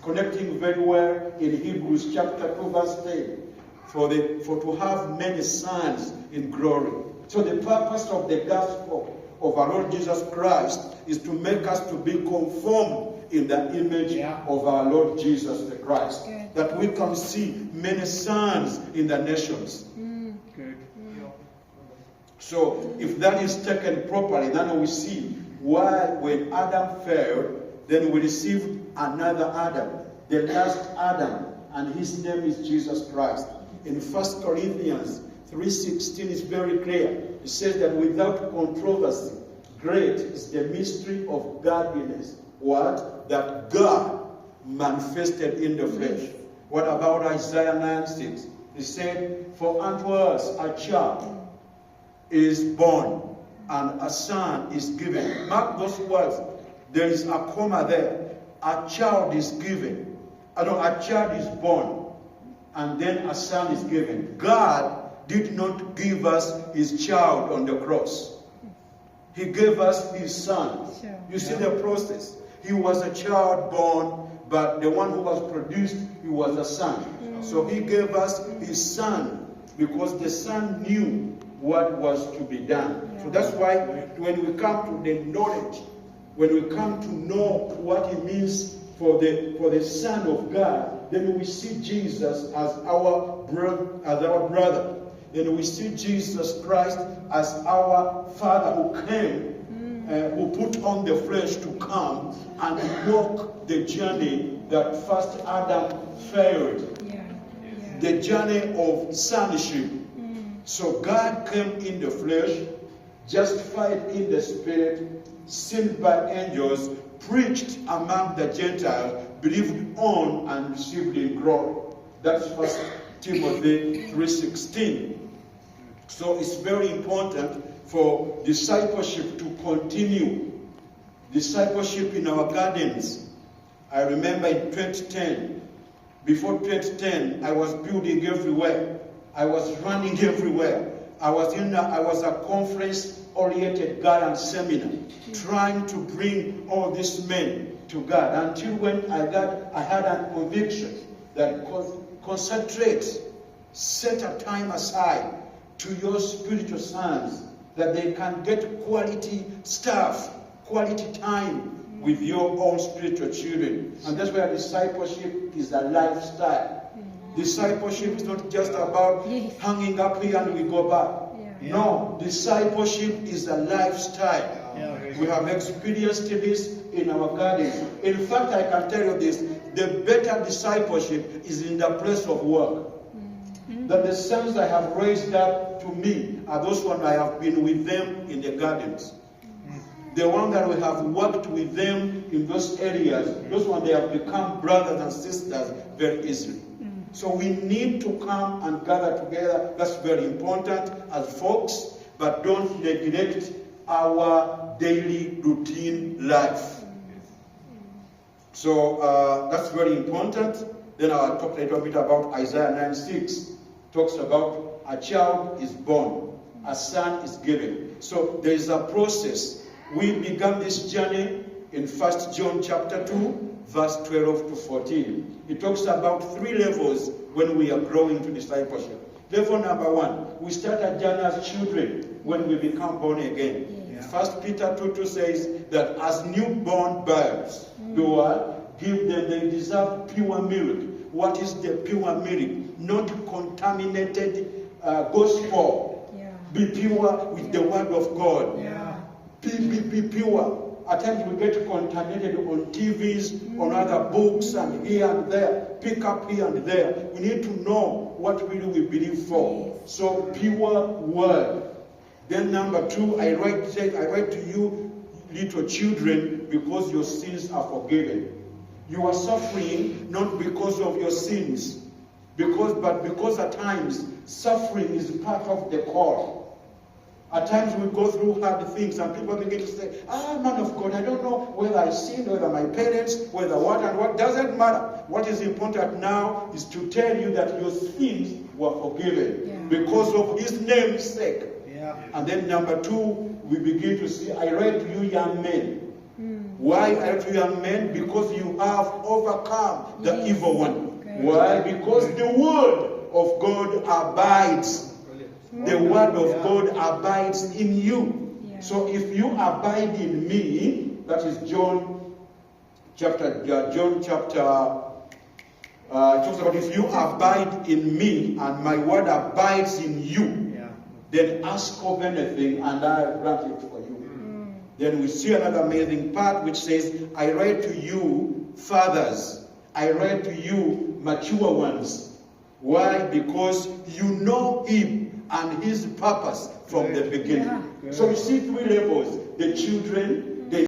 connecting very well in Hebrews chapter 2 verse 10. For to have many sons in glory. So the purpose of the gospel of our Lord Jesus Christ is to make us to be conformed in the image of our Lord Jesus the Christ. Good. That we can see many sons in the nations. Good. So if that is taken properly, then we see why when Adam fell, then we received another Adam, the last Adam, and his name is Jesus Christ. In 1 Corinthians 3:16 is very clear. It says that without controversy, great is the mystery of godliness. What? That God manifested in the flesh. What about Isaiah 9:6? He said, for unto us a child is born, and a son is given. Mark those words. There is a comma there. A child is given. A child is born, and then a son is given. God did not give us his child on the cross. He gave us his son. Sure. You see the process. He was a child born, but the one who was produced, he was a son. So he gave us his son because the son knew what was to be done. So that's why when we come to the knowledge, when we come to know what it means for the Son of God, then we see Jesus as our brother. Then we see Jesus Christ as our Father who came, who put on the flesh to come and walk the journey that first Adam failed. The journey of sonship. So God came in the flesh, justified in the spirit, sent by angels, preached among the Gentiles, believed on and received in glory. That's 1 Timothy 3:16. So it's very important for discipleship to continue. Discipleship in our gardens. I remember in 2010, before 2010, I was building everywhere. I was running everywhere. I was a conference-oriented garden seminar, trying to bring all these men to God. Until when I had a conviction that concentrate, set a time aside to your spiritual sons, that they can get quality stuff, quality time with your own spiritual children. And that's why discipleship is a lifestyle. Discipleship is not just about hanging up here and we go back. No, discipleship is a lifestyle. We have experienced this in our gardens. In fact, I can tell you this, the better discipleship is in the place of work. That the sons I have raised up to me are those ones I have been with them in the gardens. The one that we have worked with them in those areas, those ones they have become brothers and sisters very easily. So we need to come and gather together. That's very important as folks, but don't neglect our daily routine life. So that's very important. Then I'll talk a little bit about Isaiah 9:6. Talks about a child is born, a son is given. So there is a process. We began this journey in 1 John chapter 2, verse 12 to 14. It talks about 3 levels when we are growing to discipleship. Level number 1, we start a journey as children when we become born again. 1 Peter 2:2 says that as newborn babes, give them, they deserve pure milk. What is the pure milk? Not contaminated gospel. Be pure with the word of God. Be pure. At times we get contaminated on TVs, on other books, and here and there. Pick up here and there. We need to know what really we believe for. So pure word. Then number 2, I write to you, little children, because your sins are forgiven. You are suffering not because of your sins, but because at times suffering is part of the call. At times we go through hard things and people begin to say, man of God, I don't know whether I sinned, whether my parents, whether what and what. Doesn't matter. What is important now is to tell you that your sins were forgiven because of his name's sake. And then number 2, we begin to see, I write to you young men. Why are you young men? Because you have overcome the Yes. evil one. Great. Why? Because the word of God abides. The word of God abides in you. Yeah. So if you abide in me, that is John chapter talks about if you abide in me and my word abides in you, then ask of anything and I'll grant it for you. Then we see another amazing part which says, I write to you, fathers. I write to you, mature ones. Why? Because you know him and his purpose from the beginning. Yeah. So you see three levels. The children,